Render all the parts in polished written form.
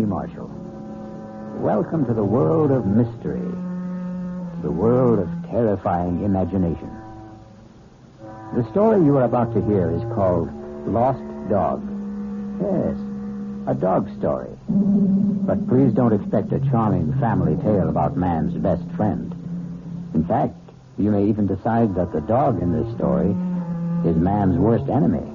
Marshall. Welcome to the world of mystery, the world of terrifying imagination. The story you are about to hear is called Lost Dog. Yes, a dog story. But please don't expect a charming family tale about man's best friend. In fact, you may even decide that the dog in this story is man's worst enemy.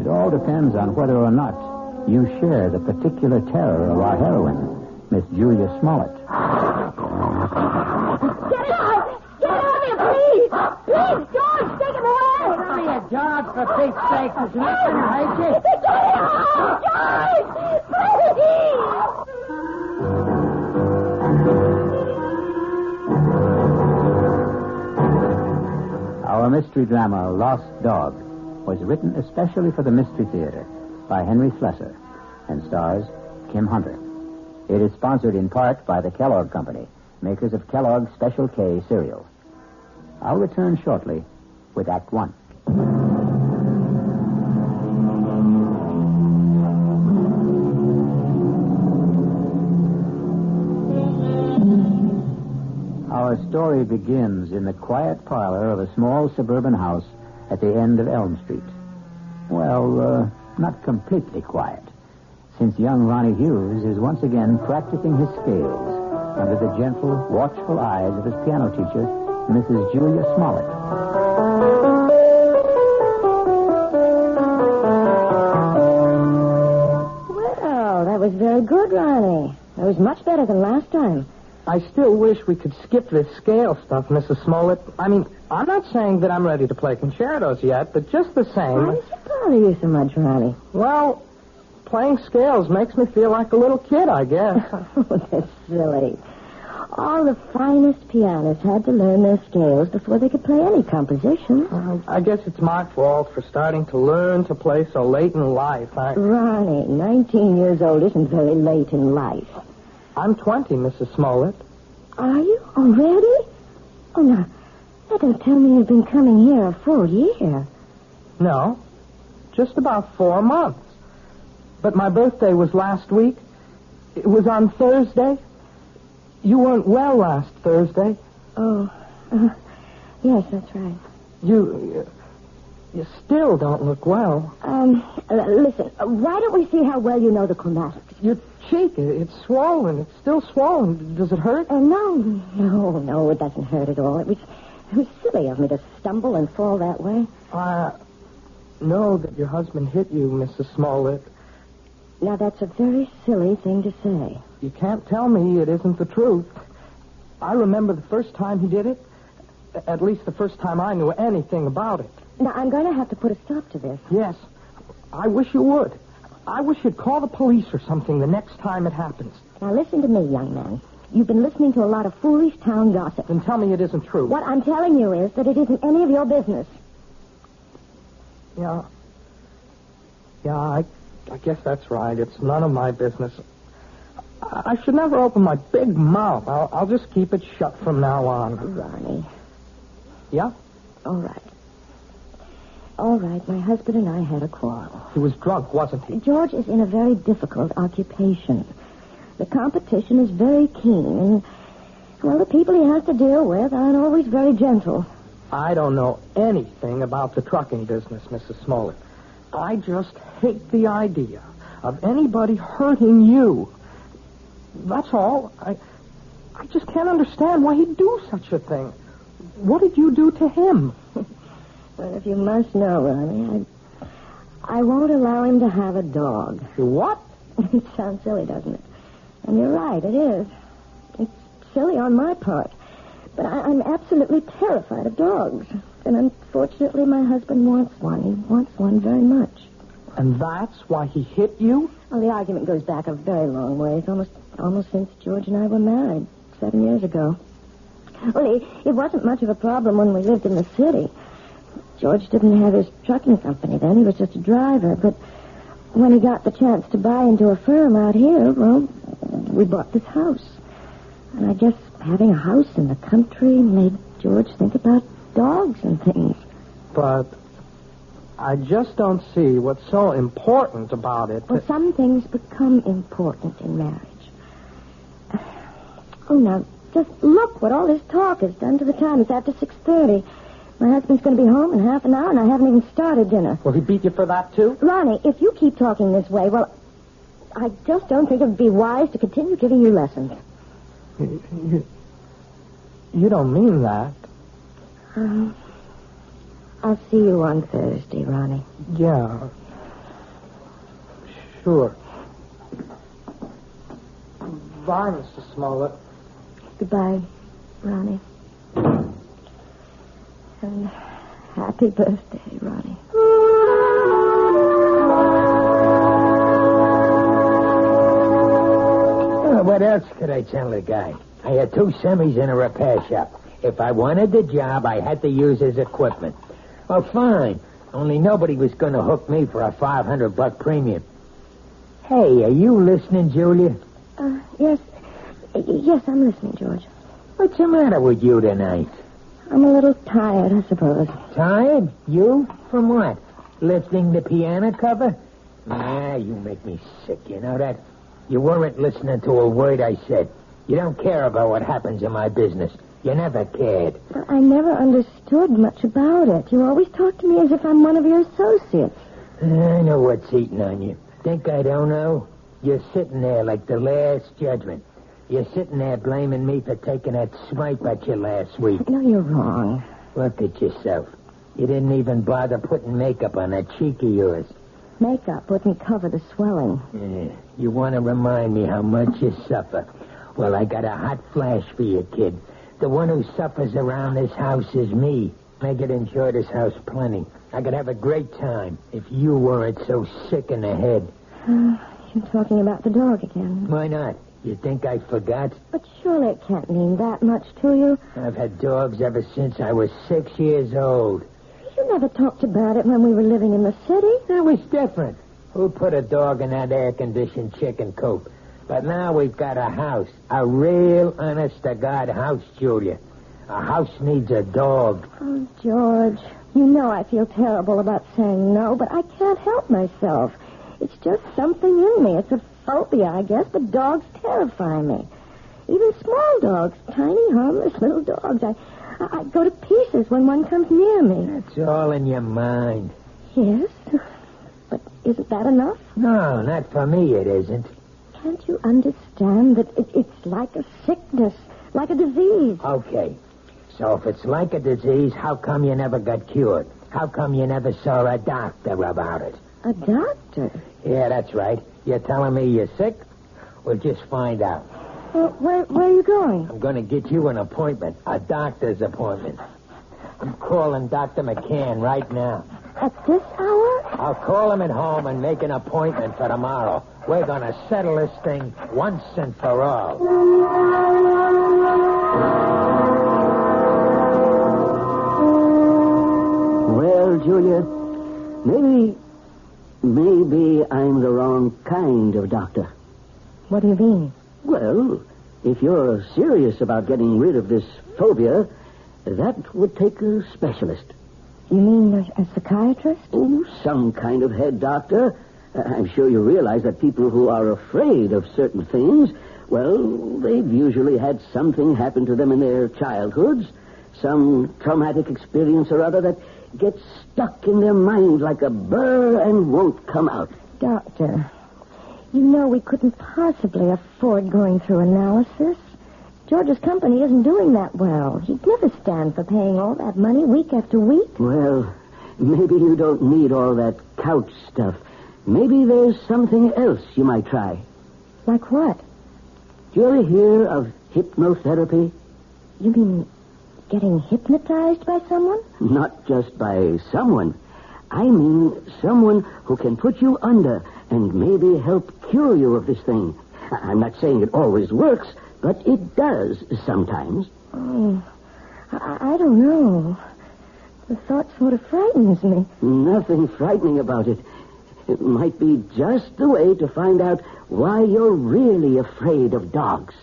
It all depends on whether or not you share the particular terror of our heroine, Miss Julia Smollett. Get out! Get out of here, please! Please, George, take him away! Come here, George, for Pete's sake. There's nothing to hurt you. Get out! George! Please! Our mystery drama, Lost Dog, was written especially for the Mystery Theater by Henry Slesser and stars Kim Hunter. It is sponsored in part by the Kellogg Company, makers of Kellogg's Special K cereal. I'll return shortly with Act One. Our story begins in the quiet parlor of a small suburban house at the end of Elm Street. Well, not completely quiet, since young Ronnie Hughes is once again practicing his scales under the gentle, watchful eyes of his piano teacher, Mrs. Julia Smollett. Well, that was very good, Ronnie. That was much better than last time. I still wish we could skip this scale stuff, Mrs. Smollett. I mean, I'm not saying that I'm ready to play concertos yet, but just the same... Why does it bother you so much, Ronnie? Well, playing scales makes me feel like a little kid, I guess. Oh, that's silly. All the finest pianists had to learn their scales before they could play any composition. I guess it's my fault for starting to learn to play so late in life. Ronnie, 19 years old isn't very late in life. I'm 20, Mrs. Smollett. Are you? Already? Oh, now, don't tell me you've been coming here a full year. No, just about 4 months. But my birthday was last week. It was on Thursday. You weren't well last Thursday. Oh, yes, that's right. You still don't look well. Listen, why don't we see how well you know the chromatics? Your cheek, it's swollen. It's still swollen. Does it hurt? No, it doesn't hurt at all. It was silly of me to stumble and fall that way. I know that your husband hit you, Mrs. Smollett. Now, that's a very silly thing to say. You can't tell me it isn't the truth. I remember the first time he did it. At least the first time I knew anything about it. Now, I'm going to have to put a stop to this. Yes. I wish you would. I wish you'd call the police or something the next time it happens. Now, listen to me, young man. You've been listening to a lot of foolish town gossip. Then tell me it isn't true. What I'm telling you is that it isn't any of your business. Yeah, I guess that's right. It's none of my business. I should never open my big mouth. I'll just keep it shut from now on. Ronnie. Yeah? All right, my husband and I had a quarrel. He was drunk, wasn't he? George is in a very difficult occupation. The competition is very keen, and, well, the people he has to deal with aren't always very gentle. I don't know anything about the trucking business, Mrs. Smollett. I just hate the idea of anybody hurting you. That's all. I just can't understand why he'd do such a thing. What did you do to him? Well, if you must know, Ronnie, I won't allow him to have a dog. What? It sounds silly, doesn't it? And you're right, it is. It's silly on my part. But I'm absolutely terrified of dogs. And unfortunately, my husband wants one. He wants one very much. And that's why he hit you? Well, the argument goes back a very long ways, almost since George and I were married 7 years ago. Well, it wasn't much of a problem when we lived in the city. George didn't have his trucking company then. He was just a driver. But when he got the chance to buy into a firm out here, well, we bought this house. And I guess having a house in the country made George think about dogs and things. But I just don't see what's so important about it. Well, some things become important in marriage. Oh, now, just look what all this talk has done to the time. It's after 6:30. My husband's going to be home in half an hour, and I haven't even started dinner. Will he beat you for that, too? Ronnie, if you keep talking this way, well, I just don't think it would be wise to continue giving you lessons. You don't mean that. I'll see you on Thursday, Ronnie. Yeah. Sure. Bye, Mr. Smollett. Goodbye, Ronnie. And happy birthday, Ronnie. What else could I tell the guy? I had 2 semis in a repair shop. If I wanted the job, I had to use his equipment. Well, fine. Only nobody was going to hook me for a $500 premium. Hey, are you listening, Julia? Yes. Yes, I'm listening, George. What's the matter with you tonight? I'm a little tired, I suppose. Tired? You? From what? Lifting the piano cover? Nah, you make me sick, you know that? You weren't listening to a word I said. You don't care about what happens in my business. You never cared. Well, I never understood much about it. You always talk to me as if I'm one of your associates. I know what's eating on you. Think I don't know? You're sitting there like the last judgment. You're sitting there blaming me for taking that swipe at you last week. No, you're wrong. Look at yourself. You didn't even bother putting makeup on that cheek of yours. Makeup wouldn't cover the swelling. Yeah. You want to remind me how much you suffer. Well, I got a hot flash for you, kid. The one who suffers around this house is me. I could enjoy this house plenty. I could have a great time if you weren't so sick in the head. You're talking about the dog again. Why not? You think I forgot? But surely it can't mean that much to you. I've had dogs ever since I was 6 years old. You never talked about it when we were living in the city. That was different. Who put a dog in that air-conditioned chicken coop? But now we've got a house. A real, honest-to-God house, Julia. A house needs a dog. Oh, George, you know I feel terrible about saying no, but I can't help myself. It's just something in me. It's a phobia, I guess, but dogs terrify me. Even small dogs, tiny, harmless little dogs. I go to pieces when one comes near me. It's all in your mind. Yes, but isn't that enough? No, not for me it isn't. Can't you understand that it's like a sickness, like a disease? Okay, so if it's like a disease, how come you never got cured? How come you never saw a doctor about it? A doctor? Yeah, that's right. You're telling me you're sick? We'll just find out. Well, where are you going? I'm going to get you an appointment, a doctor's appointment. I'm calling Dr. McCann right now. At this hour? I'll call him at home and make an appointment for tomorrow. We're going to settle this thing once and for all. Well, Julia, maybe I'm the wrong kind of doctor. What do you mean? Well, if you're serious about getting rid of this phobia, that would take a specialist. You mean a psychiatrist? Oh, some kind of head doctor. I'm sure you realize that people who are afraid of certain things, well, they've usually had something happen to them in their childhoods, some traumatic experience or other that gets stuck in their mind like a burr and won't come out. Doctor, you know we couldn't possibly afford going through analysis. George's company isn't doing that well. He'd never stand for paying all that money week after week. Well, maybe you don't need all that couch stuff. Maybe there's something else you might try. Like what? Do you ever hear of hypnotherapy? You mean getting hypnotized by someone? Not just by someone. I mean someone who can put you under and maybe help cure you of this thing. I'm not saying it always works, but it does sometimes. Oh, I don't know. The thought sort of frightens me. Nothing frightening about it. It might be just the way to find out why you're really afraid of dogs.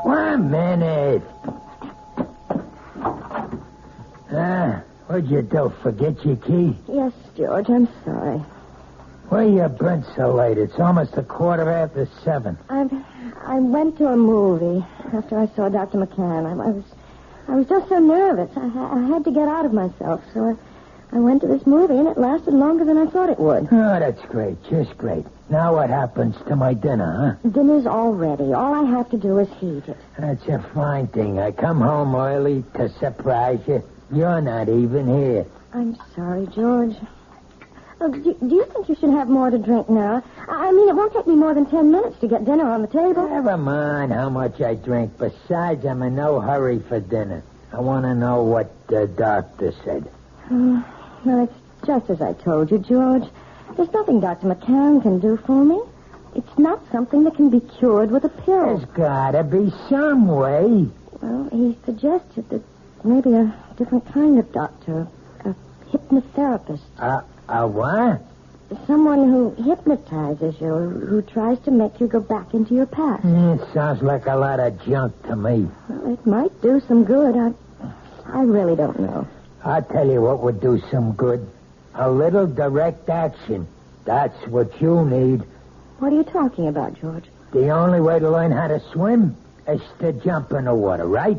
One minute. What'd you do? Forget your key? Yes, George, I'm sorry. Where you been so late? It's almost 7:15. I went to a movie after I saw Dr. McCann. I was just so nervous. I had to get out of myself, so I went to this movie, and it lasted longer than I thought it would. Oh, that's great. Just great. Now what happens to my dinner, huh? Dinner's all ready. All I have to do is heat it. That's a fine thing. I come home early to surprise you. You're not even here. I'm sorry, George. Oh, do you think you should have more to drink now? I mean, it won't take me more than 10 minutes to get dinner on the table. Never mind how much I drink. Besides, I'm in no hurry for dinner. I want to know what the doctor said. Well, it's just as I told you, George. There's nothing Dr. McCann can do for me. It's not something that can be cured with a pill. There's gotta be some way. Well, he suggested that maybe a different kind of doctor, a hypnotherapist. A what? Someone who hypnotizes you, who tries to make you go back into your past. It sounds like a lot of junk to me. Well, it might do some good. I really don't know. I'll tell you what would do some good. A little direct action. That's what you need. What are you talking about, George? The only way to learn how to swim is to jump in the water, right?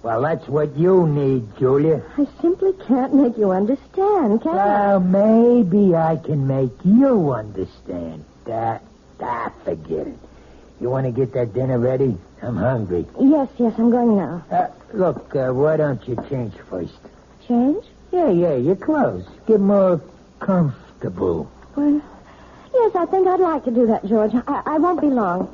Well, that's what you need, Julia. I simply can't make you understand, can I? Well, maybe I can make you understand. Forget it. You want to get that dinner ready? I'm hungry. Yes, I'm going now. Look, why don't you change first? Change? Yeah, your clothes. Get more comfortable. Well, yes, I think I'd like to do that, George. I won't be long.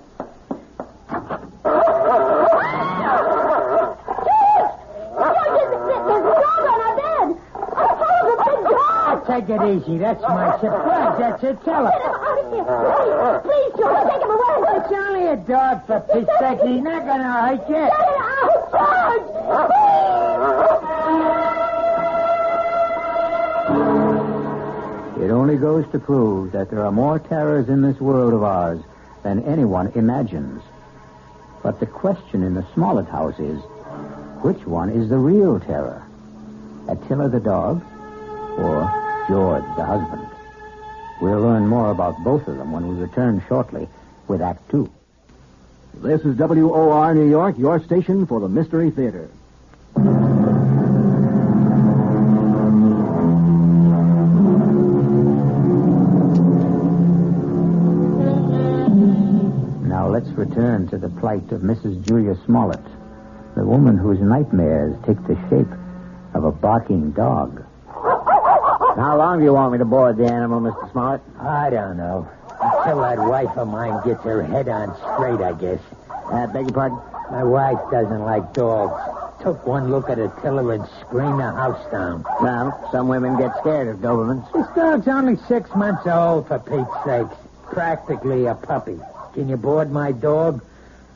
Take it easy. That's my surprise. That's it. Tell her. Get him out of here. Please, George, take him away. It's only a dog, for piss sake. He's not going to hurt you. Get it out, George. It only goes to prove that there are more terrors in this world of ours than anyone imagines. But the question in the Smollett house is, which one is the real terror? Attila the dog or George the husband? We'll learn more about both of them when we return shortly with Act 2. This is WOR New York, your station for the Mystery Theater. Now let's return to the plight of Mrs. Julia Smollett, the woman whose nightmares take the shape of a barking dog. How long do you want me to board the animal, Mr. Smollett? I don't know. Until that wife of mine gets her head on straight, I guess. Beg your pardon? My wife doesn't like dogs. Took one look at Attila and screamed the house down. Well, some women get scared of Dobermans. This dog's only 6 months old, for Pete's sakes. Practically a puppy. Can you board my dog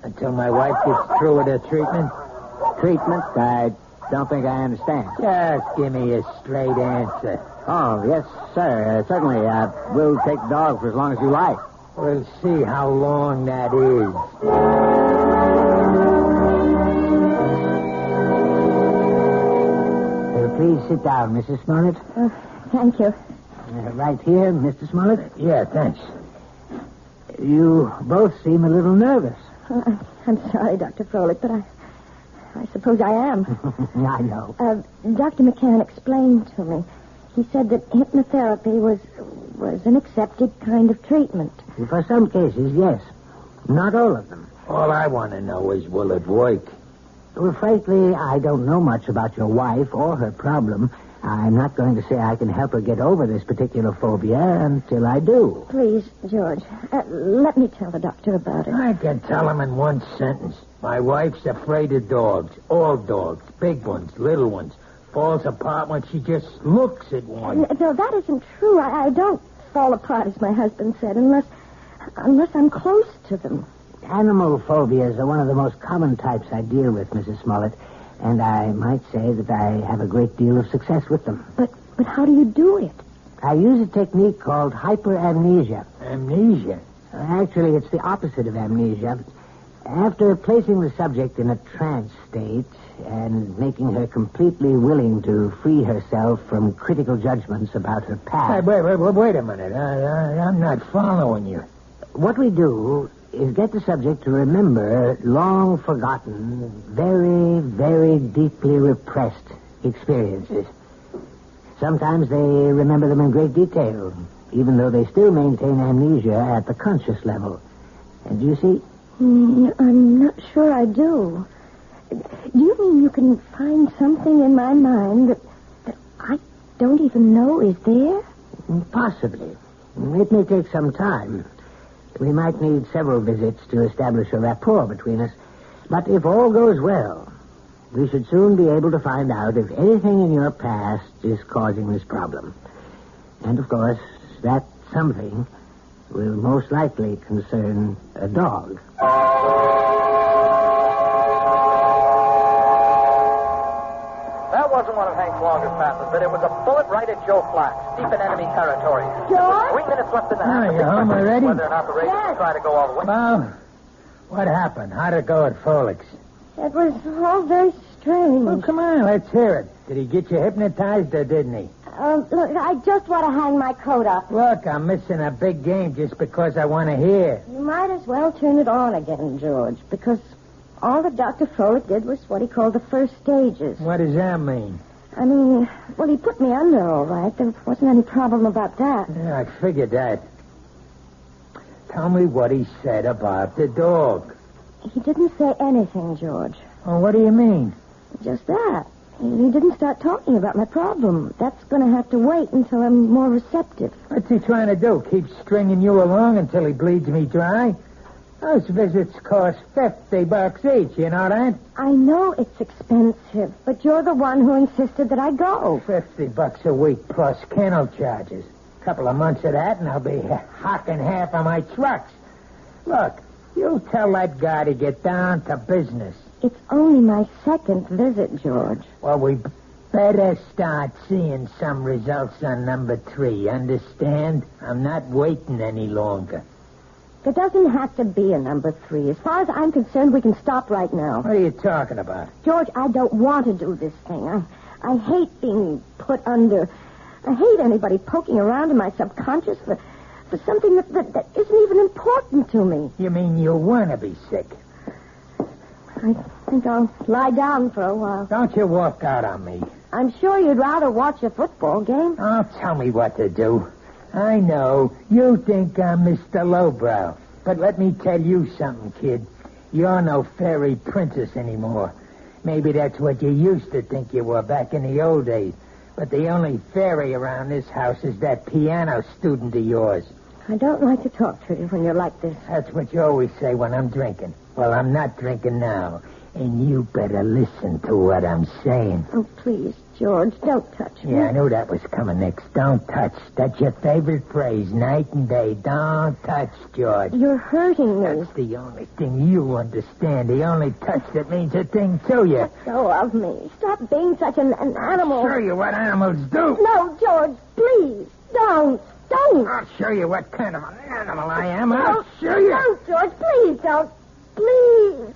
until my wife gets through with her treatment? Treatment? I don't think I understand. Just give me a straight answer. Oh, yes, sir. Certainly. We'll take the dog for as long as you like. We'll see how long that is. Please sit down, Mrs. Smollett. Thank you. Right here, Mr. Smollett. Yeah, thanks. You both seem a little nervous. I'm sorry, Dr. Froelich, but I suppose I am. I know. Dr. McCann explained to me. He said that hypnotherapy was an accepted kind of treatment. For some cases, yes. Not all of them. All I want to know is, will it work? Well, frankly, I don't know much about your wife or her problem. I'm not going to say I can help her get over this particular phobia until I do. Please, George, let me tell the doctor about it. I can tell him in one sentence. My wife's afraid of dogs. All dogs. Big ones, little ones. Falls apart when she just looks at one. No, that isn't true. I don't fall apart, as my husband said, unless I'm close to them. Animal phobias are one of the most common types I deal with, Mrs. Smollett, and I might say that I have a great deal of success with them. But how do you do it? I use a technique called hyperamnesia. Amnesia? Actually, it's the opposite of amnesia. After placing the subject in a trance state and making her completely willing to free herself from critical judgments about her past... Wait a minute. I'm not following you. What we do is get the subject to remember long-forgotten, very, very deeply repressed experiences. Sometimes they remember them in great detail, even though they still maintain amnesia at the conscious level. And do you see... I'm not sure I do. Do you mean you can find something in my mind that I don't even know is there? Possibly. It may take some time. We might need several visits to establish a rapport between us. But if all goes well, we should soon be able to find out if anything in your past is causing this problem. And, of course, that something will most likely concern a dog. That wasn't one of Hank's longest passes, but it was a bullet right at Joe Flax, deep in enemy territory. George? 3 minutes left in the half. You home already? Whether or not the Raiders will try to go all the way. Well, what happened? How'd it go at Folix? It was all very strange. Well, come on, let's hear it. Did he get you hypnotized or didn't he? Look, I just want to hang my coat up. Look, I'm missing a big game just because I want to hear. You might as well turn it on again, George, because all that Dr. Froelich did was what he called the first stages. What does that mean? I mean, well, he put me under all right. There wasn't any problem about that. Yeah, I figured that. Tell me what he said about the dog. He didn't say anything, George. Oh, what do you mean? Just that. He didn't start talking about my problem. That's going to have to wait until I'm more receptive. What's he trying to do? Keep stringing you along until he bleeds me dry? Those visits cost $50 each, you know that? I know it's expensive, but you're the one who insisted that I go. $50 a week plus kennel charges. A couple of months of that, and I'll be hocking half of my trucks. Look, you tell that guy to get down to business. It's only my second visit, George. Well, we better start seeing some results on number 3, understand? I'm not waiting any longer. There doesn't have to be a number 3. As far as I'm concerned, we can stop right now. What are you talking about? George, I don't want to do this thing. I hate being put under. I hate anybody poking around in my subconscious for something that isn't even important to me. You mean you want to be sick? I think I'll lie down for a while. Don't you walk out on me. I'm sure you'd rather watch a football game. Oh, tell me what to do. I know. You think I'm Mr. Lowbrow. But let me tell you something, kid. You're no fairy princess anymore. Maybe that's what you used to think you were back in the old days. But the only fairy around this house is that piano student of yours. I don't like to talk to you when you're like this. That's what you always say when I'm drinking. Well, I'm not drinking now. And you better listen to what I'm saying. Oh, please, George, don't touch me. Yeah, I knew that was coming next. Don't touch. That's your favorite phrase, night and day. Don't touch, George. You're hurting me. That's the only thing you understand. The only touch that means a thing to you. Let go of me. Stop being such an animal. I'll show you what animals do. No, George, please, don't. I'll show you what kind of an animal I am. I'll show you. Don't, George, please don't. Please.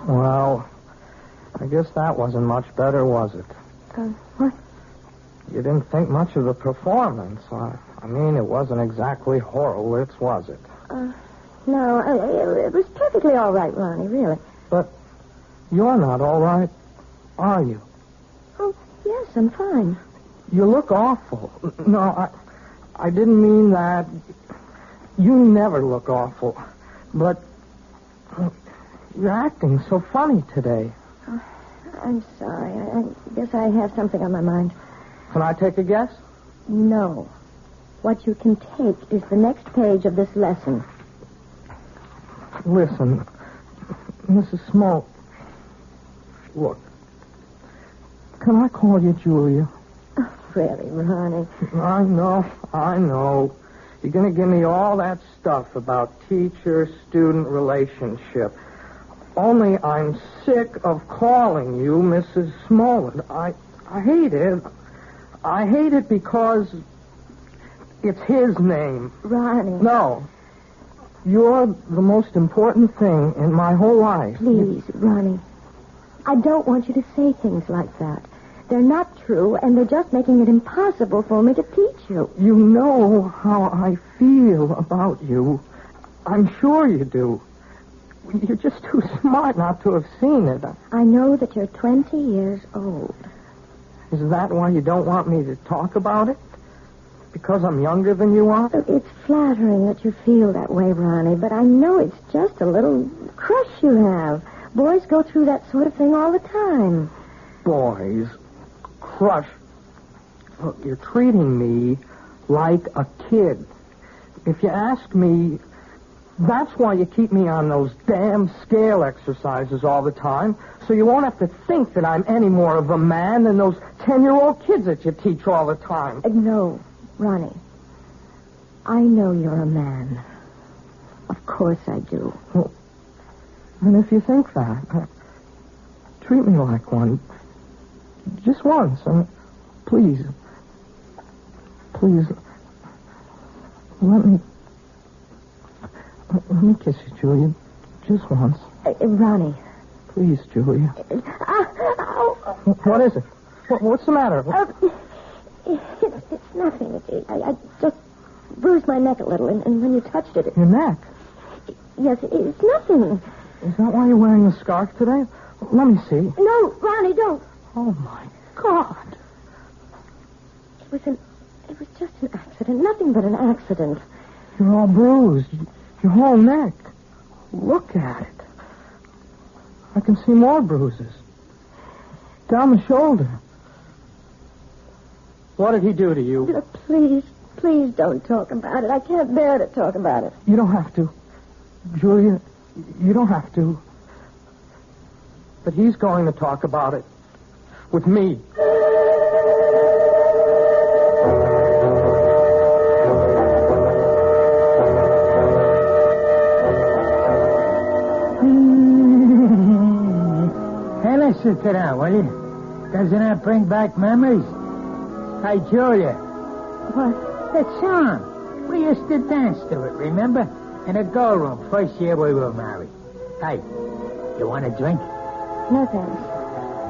Well, I guess that wasn't much better, was it? What? You didn't think much of the performance. I mean, it wasn't exactly Horowitz, was it? No, it was perfectly all right, Ronnie, really. But you're not all right, are you? Oh, yes, I'm fine. You look awful. No, I didn't mean that. You never look awful. But you're acting so funny today. Oh, I'm sorry. I guess I have something on my mind. Can I take a guess? No. What you can take is the next page of this lesson. Listen, Mrs. Smoke. Look, Can I call you Julia? Oh, really, Ronnie? I know. You're going to give me all that stuff about teacher-student relationship. Only I'm sick of calling you Mrs. Smollett. I hate it. I hate it because it's his name. Ronnie. No. You're the most important thing in my whole life. Please, Ronnie. I don't want you to say things like that. They're not true, and they're just making it impossible for me to teach you. You know how I feel about you. I'm sure you do. You're just too smart not to have seen it. I know that you're 20 years old. Is that why you don't want me to talk about it? Because I'm younger than you are? It's flattering that you feel that way, Ronnie, but I know it's just a little crush you have. Boys go through that sort of thing all the time. Boys. Crush. Look, you're treating me like a kid. If you ask me, that's why you keep me on those damn scale exercises all the time, so you won't have to think that I'm any more of a man than those 10-year-old kids that you teach all the time. No, Ronnie. I know you're a man. Of course I do. Well, and if you think that, treat me like one. Just once. Please. Please. Let me kiss you, Julia. Just once. Ronnie. Please, Julia. What is it? What's the matter? It's nothing. I just bruised my neck a little, and when you touched it... Your neck? Yes, it's nothing. Is that why you're wearing the scarf today? Let me see. No, Ronnie, don't. Oh, my God. It was just an accident. Nothing but an accident. You're all bruised. Your whole neck. Look at it. I can see more bruises. Down the shoulder. What did he do to you? Please don't talk about it. I can't bear to talk about it. You don't have to. Julia, you don't have to. But he's going to talk about it. With me. Hey, listen to that, will you? Doesn't that bring back memories? Hey, Julia. What? That song. We used to dance to it, remember? In a girl room, first year we were married. Hey, you want a drink? No, thanks.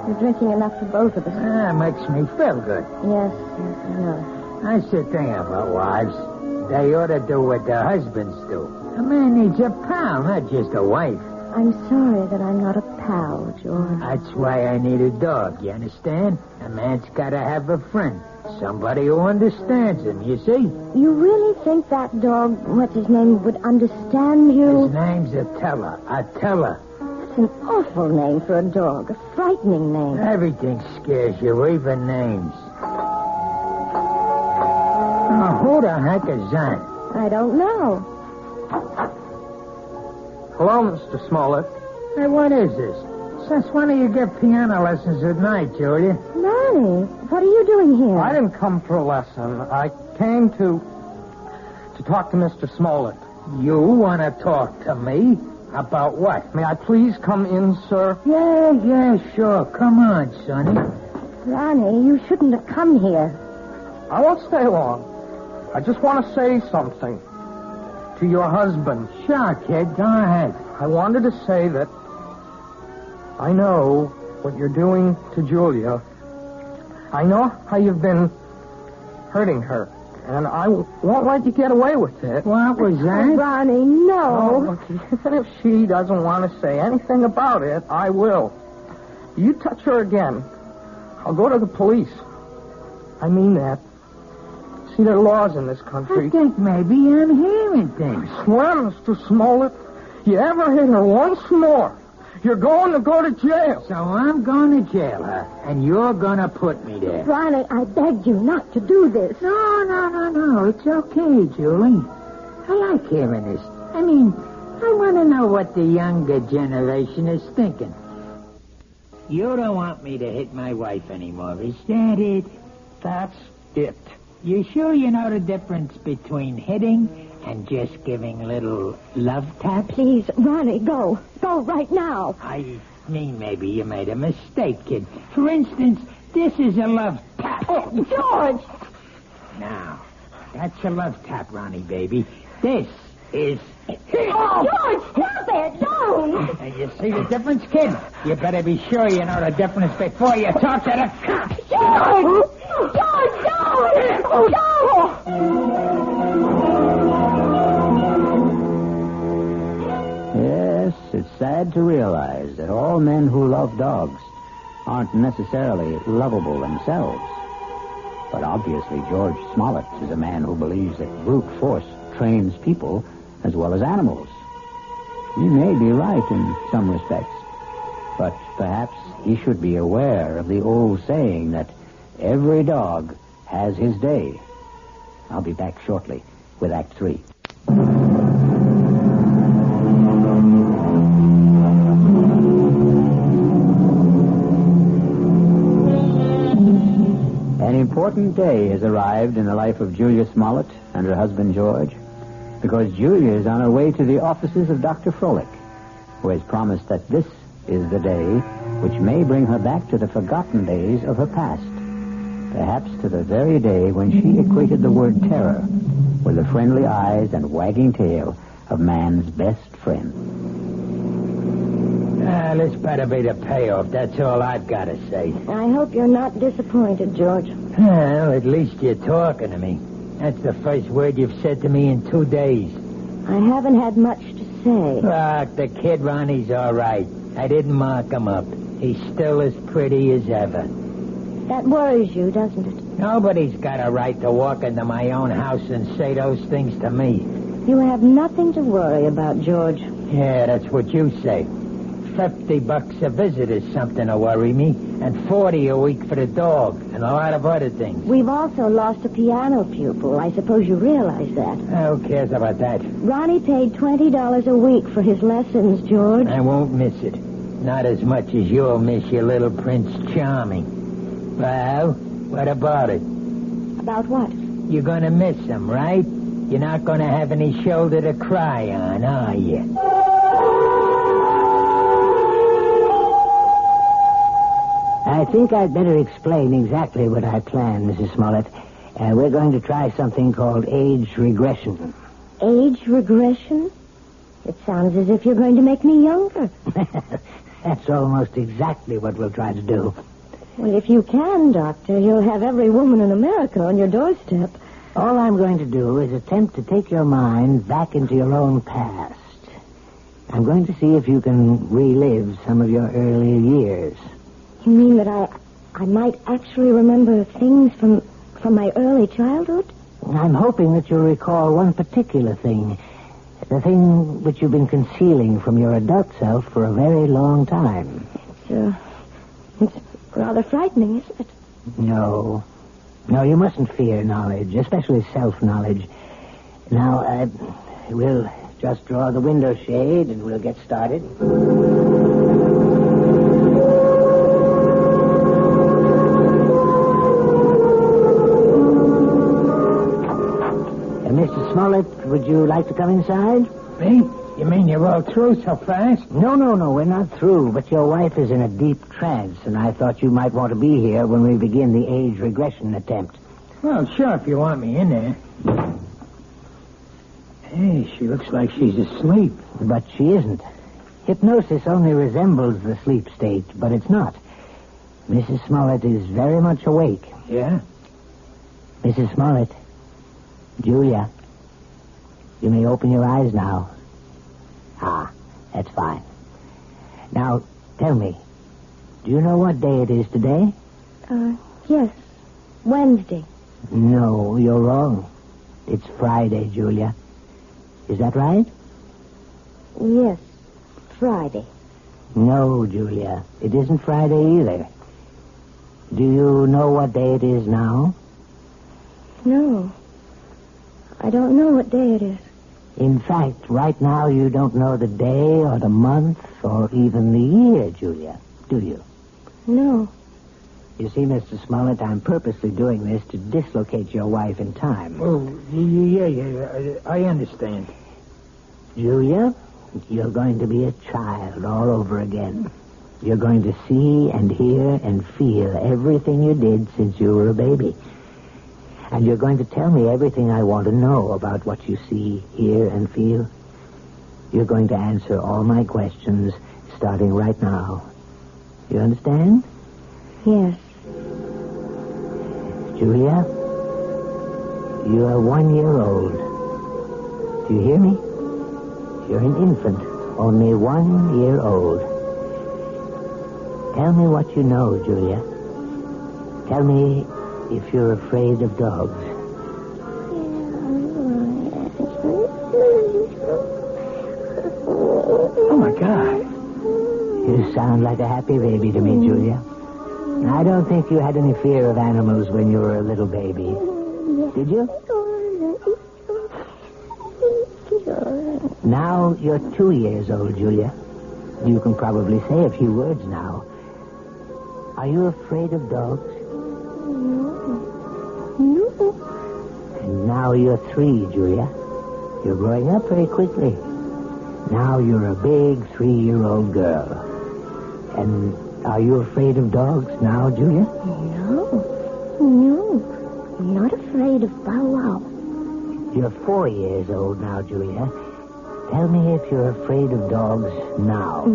You're drinking enough for both of us. Makes me feel good. Yes, I know. I should think about wives. They ought to do what their husbands do. A man needs a pal, not just a wife. I'm sorry that I'm not a pal, George. That's why I need a dog, you understand? A man's got to have a friend. Somebody who understands him, you see? You really think that dog, what's his name, would understand you? His name's Attila. Attila. That's an awful name for a dog. A frightening name. Everything scares you, even names. Oh, who the heck is that? I don't know. Hello, Mr. Smollett. Hey, what is this? Since when do you give piano lessons at night, Julia? Ronnie, what are you doing here? I didn't come for a lesson. I came to talk to Mr. Smollett. You want to talk to me? About what? May I please come in, sir? Yeah, sure. Come on, Sonny. Ronnie, you shouldn't have come here. I won't stay long. I just want to say something to your husband. Sure, kid. Go ahead. I wanted to say that I know what you're doing to Julia. I know how you've been hurting her, and I won't let you get away with it. What was that? Oh, Ronnie, no. Look, even if she doesn't want to say anything about it, I will. You touch her again, I'll go to the police. I mean that. See, there are laws in this country. I think maybe I'm hearing things. I swear, Mr. Smollett, you ever hit her once more, you're going to go to jail. So I'm going to jail her, and you're going to put me there. Ronnie, I begged you not to do this. No. It's okay, Julie. I like hearing this. I mean, I want to know what the younger generation is thinking. You don't want me to hit my wife anymore, is that it? That's it. You sure you know the difference between hitting and just giving little love taps? Please, Ronnie, go. Go right now. I mean, maybe you made a mistake, kid. For instance, this is a love tap. Oh, George! Now, that's a love tap, Ronnie, baby. This is... Oh, George, stop it! Don't! And you see the difference, kid? You better be sure you know the difference before you talk to the cops. George! George, don't! Oh, no! Yes, it's sad to realize that all men who love dogs aren't necessarily lovable themselves. But obviously, George Smollett is a man who believes that brute force trains people as well as animals. He may be right in some respects, but perhaps he should be aware of the old saying that every dog has his day. I'll be back shortly with Act 3. An important day has arrived in the life of Julia Smollett and her husband George, because Julia is on her way to the offices of Dr. Froelich, who has promised that this is the day which may bring her back to the forgotten days of her past, perhaps to the very day when she equated the word terror with the friendly eyes and wagging tail of man's best friend. This better be the payoff. That's all I've got to say. I hope you're not disappointed, George. Well, at least you're talking to me. That's the first word you've said to me in 2 days. I haven't had much to say. Look, the kid Ronnie's all right. I didn't mark him up. He's still as pretty as ever. That worries you, doesn't it? Nobody's got a right to walk into my own house and say those things to me. You have nothing to worry about, George. Yeah, that's what you say. $50 a visit is something to worry me, and $40 a week for the dog, and a lot of other things. We've also lost a piano pupil. I suppose you realize that. Who cares about that? Ronnie paid $20 a week for his lessons, George. I won't miss it. Not as much as you'll miss your little Prince Charming. Well, what about it? About what? You're going to miss him, right? You're not going to have any shoulder to cry on, are you? I think I'd better explain exactly what I plan, Mrs. Smollett. We're going to try something called age regression. Age regression? It sounds as if you're going to make me younger. That's almost exactly what we'll try to do. Well, if you can, Doctor, you'll have every woman in America on your doorstep. All I'm going to do is attempt to take your mind back into your own past. I'm going to see if you can relive some of your earlier years. You mean that I might actually remember things from my early childhood? I'm hoping that you'll recall one particular thing. The thing which you've been concealing from your adult self for a very long time. It's rather frightening, isn't it? No, you mustn't fear knowledge, especially self-knowledge. Now, we'll just draw the window shade and we'll get started. Mrs. Smollett, would you like to come inside? Me? You mean you're all through so fast? No, we're not through, but your wife is in a deep trance, and I thought you might want to be here when we begin the age regression attempt. Well, sure, if you want me in there. Hey, she looks like she's asleep. But she isn't. Hypnosis only resembles the sleep state, but it's not. Mrs. Smollett is very much awake. Yeah? Mrs. Smollett. Julia, you may open your eyes now. Ah, that's fine. Now, tell me, do you know what day it is today? Yes. Wednesday. No, you're wrong. It's Friday, Julia. Is that right? Yes, Friday. No, Julia, it isn't Friday either. Do you know what day it is now? No. I don't know what day it is. In fact, right now you don't know the day or the month or even the year, Julia, do you? No. You see, Mr. Smollett, I'm purposely doing this to dislocate your wife in time. Oh, yeah, I understand. Julia, you're going to be a child all over again. You're going to see and hear and feel everything you did since you were a baby. And you're going to tell me everything I want to know about what you see, hear, and feel. You're going to answer all my questions starting right now. You understand? Yes. Julia, you are 1 year old. Do you hear me? You're an infant, only 1 year old. Tell me what you know, Julia. Tell me if you're afraid of dogs. Oh, my God. You sound like a happy baby to me, Julia. I don't think you had any fear of animals when you were a little baby. Did you? Now you're 2 years old, Julia. You can probably say a few words now. Are you afraid of dogs? No. And now you're 3, Julia. You're growing up very quickly. Now you're a big 3-year-old girl. And are you afraid of dogs now, Julia? No. I'm not afraid of Bow Wow. You're 4 years old now, Julia. Tell me if you're afraid of dogs now.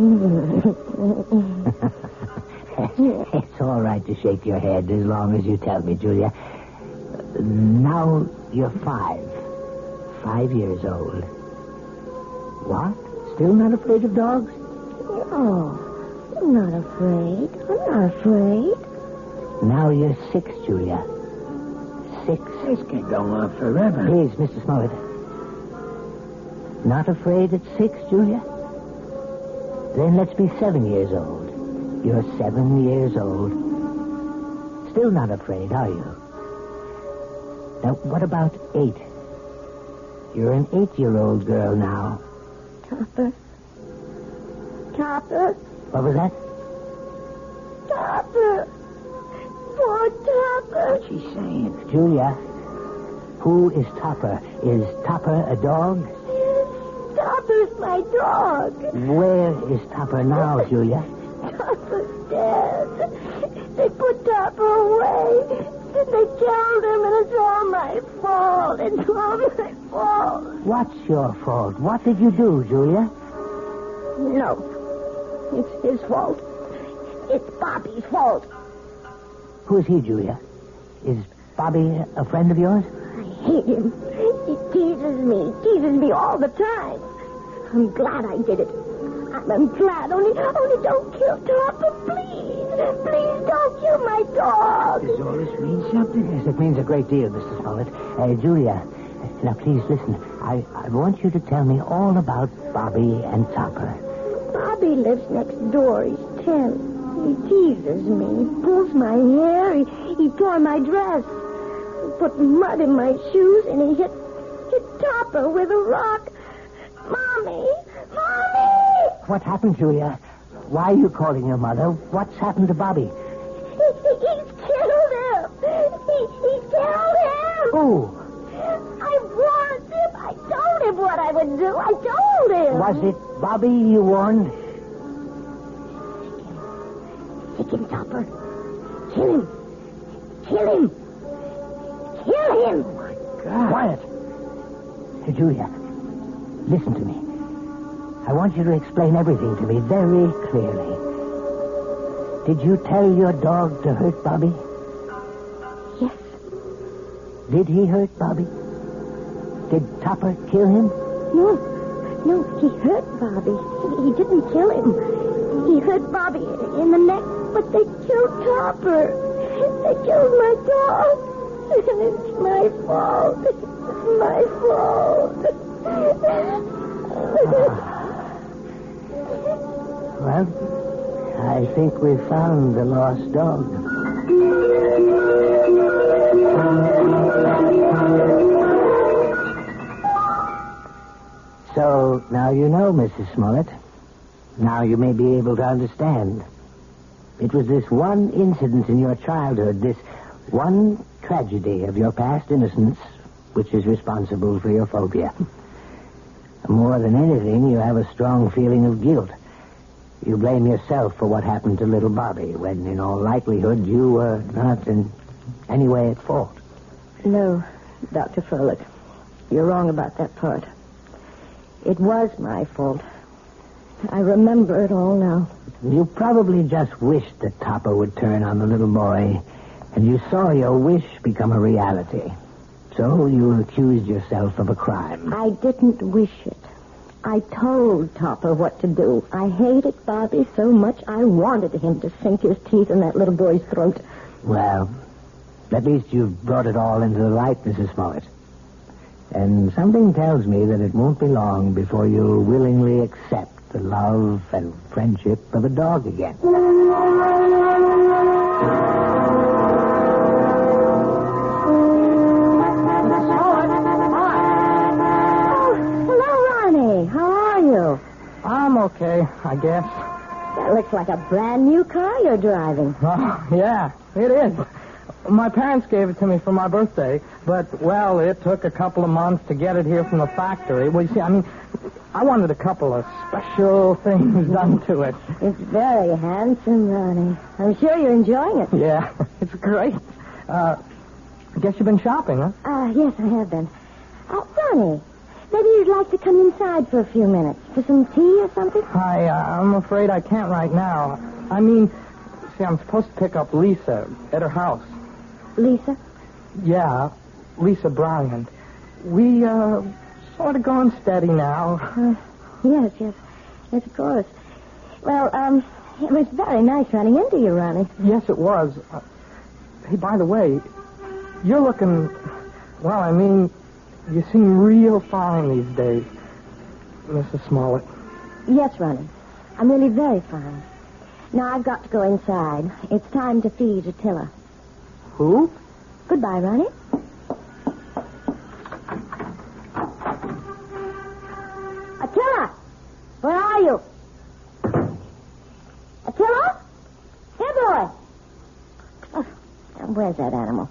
It's all right to shake your head as long as you tell me, Julia. Now you're 5. 5 years old. What? Still not afraid of dogs? No. I'm not afraid. Now you're 6, Julia. 6. This can go on forever. Please, Mr. Smollett. Not afraid at 6, Julia? Then let's be 7 years old. You're 7 years old. Still not afraid, are you? Now, what about 8? You're an 8-year-old girl now. Topper. What was that? Topper. Poor Topper. What's she saying? Julia, who is Topper? Is Topper a dog? Topper's my dog. Where is Topper now, Julia? Topper's dead. They put Topper away. Then they killed him, and it's all my fault. What's your fault? What did you do, Julia? No. It's his fault. It's Bobby's fault. Who's he, Julia? Is Bobby a friend of yours? I hate him. He teases me all the time. I'm glad I did it. I'm glad. Only don't kill Topper, please. Please don't kill my dog. Does all this mean something? Yes, it means a great deal, Mr. Smollett. Julia, now please listen. I want you to tell me all about Bobby and Topper. Bobby lives next door. He's 10. He teases me. He pulls my hair. He tore my dress. He put mud in my shoes, and he hit Topper with a rock. Mommy! What happened, Julia? Why are you calling your mother? What's happened to Bobby? He's killed him! He killed him! Who? I warned him. I told him what I would do. I told him. Was it Bobby you warned? Sick him, Topper. Kill him. Kill him. Oh, my God. Quiet. Hey, Julia, listen to me. I want you to explain everything to me very clearly. Did you tell your dog to hurt Bobby? Yes. Did he hurt Bobby? Did Topper kill him? No, he hurt Bobby. He didn't kill him. He hurt Bobby in the neck, but they killed Topper. They killed my dog. And it's my fault. It's my fault. Well, I think we found the lost dog. So, now you know, Mrs. Smollett. Now you may be able to understand. It was this one incident in your childhood, this one tragedy of your past innocence, which is responsible for your phobia. More than anything, you have a strong feeling of guilt. You blame yourself for what happened to little Bobby, when in all likelihood you were not in any way at fault. No, Dr. Froelich. You're wrong about that part. It was my fault. I remember it all now. You probably just wished that Topper would turn on the little boy, and you saw your wish become a reality. So you accused yourself of a crime. I didn't wish it. I told Topper what to do. I hated Bobby so much I wanted him to sink his teeth in that little boy's throat. Well, at least you've brought it all into the light, Mrs. Smollett. And something tells me that it won't be long before you'll willingly accept the love and friendship of a dog again. I'm okay, I guess. That looks like a brand new car you're driving. Oh, yeah, it is. My parents gave it to me for my birthday, but, well, it took a couple of months to get it here from the factory. Well, you see, I wanted a couple of special things done to it. It's very handsome, Ronnie. I'm sure you're enjoying it. Yeah, it's great. I guess you've been shopping, huh? Yes, I have been. Ronnie, maybe you'd like to come inside for a few minutes for some tea or something? I'm afraid I can't right now. See, I'm supposed to pick up Lisa at her house. Lisa? Yeah, Lisa Bryant. We, sort of going steady now. Yes, of course. Well, it was very nice running into you, Ronnie. Yes, it was. Hey, by the way, you're looking, well, you seem real fine these days, Mrs. Smollett. Yes, Ronnie. I'm really very fine. Now I've got to go inside. It's time to feed Attila. Who? Goodbye, Ronnie. Attila! Where are you? Attila? Here, boy. Oh, where's that animal?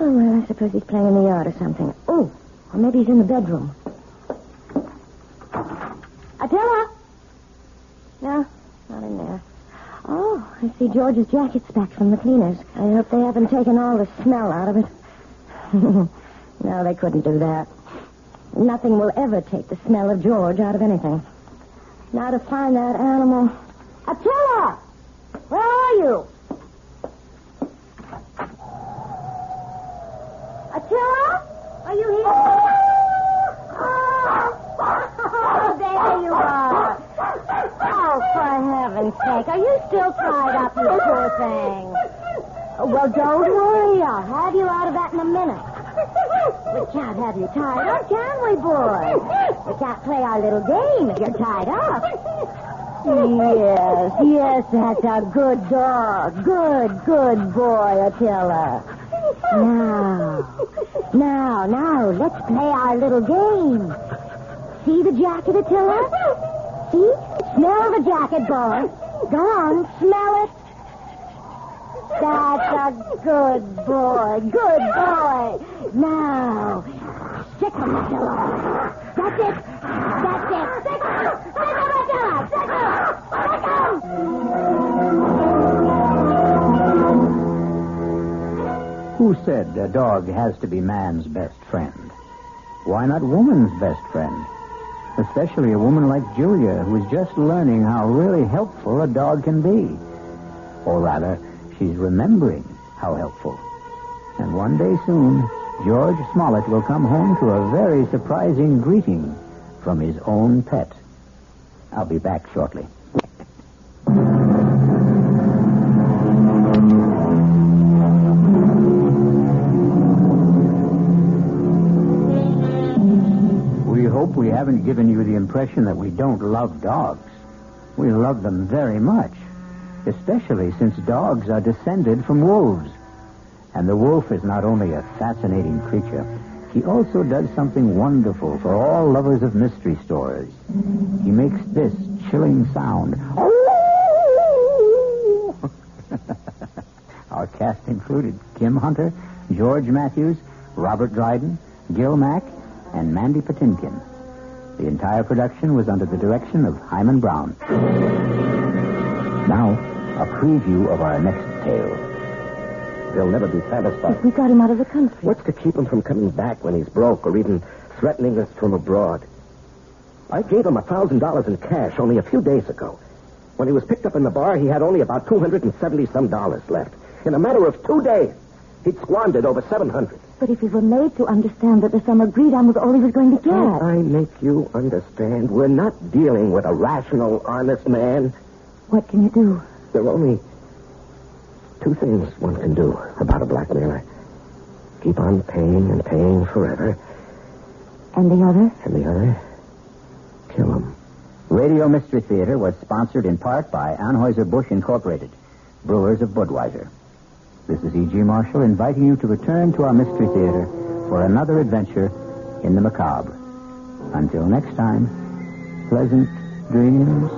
Oh, well, I suppose he's playing in the yard or something. Oh, or maybe he's in the bedroom. Attila? No, not in there. Oh, I see George's jacket's back from the cleaners. I hope they haven't taken all the smell out of it. No, they couldn't do that. Nothing will ever take the smell of George out of anything. Now to find that animal. Attila! Where are you? Attila? Are you here? Oh, there you are. Oh, for heaven's sake. Are you still tied up, you poor thing? Oh, well, don't worry. I'll have you out of that in a minute. We can't have you tied up, can we, boy? We can't play our little game if you're tied up. Yes, that's a good dog. Good boy, Attila. Now, let's play our little game. See the jacket, Attila? See? Smell the jacket, boy. Go on, smell it. That's a good boy. Now, stick him, Attila. That's it. Stick him, Attila. Stick him. Who said a dog has to be man's best friend? Why not woman's best friend? Especially a woman like Julia, who is just learning how really helpful a dog can be. Or rather, she's remembering how helpful. And one day soon, George Smollett will come home to a very surprising greeting from his own pet. I'll be back shortly. We hope we haven't given you the impression that we don't love dogs. We love them very much, especially since dogs are descended from wolves. And the wolf is not only a fascinating creature, he also does something wonderful for all lovers of mystery stories. He makes this chilling sound. Our cast included Kim Hunter, George Matthews, Robert Dryden, Gil Mack, and Mandy Patinkin. The entire production was under the direction of Hyman Brown. Now, a preview of our next tale. They'll never be satisfied. We got him out of the country. What's to keep him from coming back when he's broke or even threatening us from abroad? I gave him $1,000 in cash only a few days ago. When he was picked up in the bar, he had only about $270 left. In a matter of 2 days, he'd squandered over $700. But if he were made to understand that the sum agreed on was all he was going to get. Can't I make you understand? We're not dealing with a rational, honest man. What can you do? There are only 2 things one can do about a blackmailer. Keep on paying and paying forever. And the other? And the other? Kill him. Radio Mystery Theater was sponsored in part by Anheuser-Busch Incorporated, brewers of Budweiser. This is E.G. Marshall inviting you to return to our Mystery Theater for another adventure in the macabre. Until next time, pleasant dreams.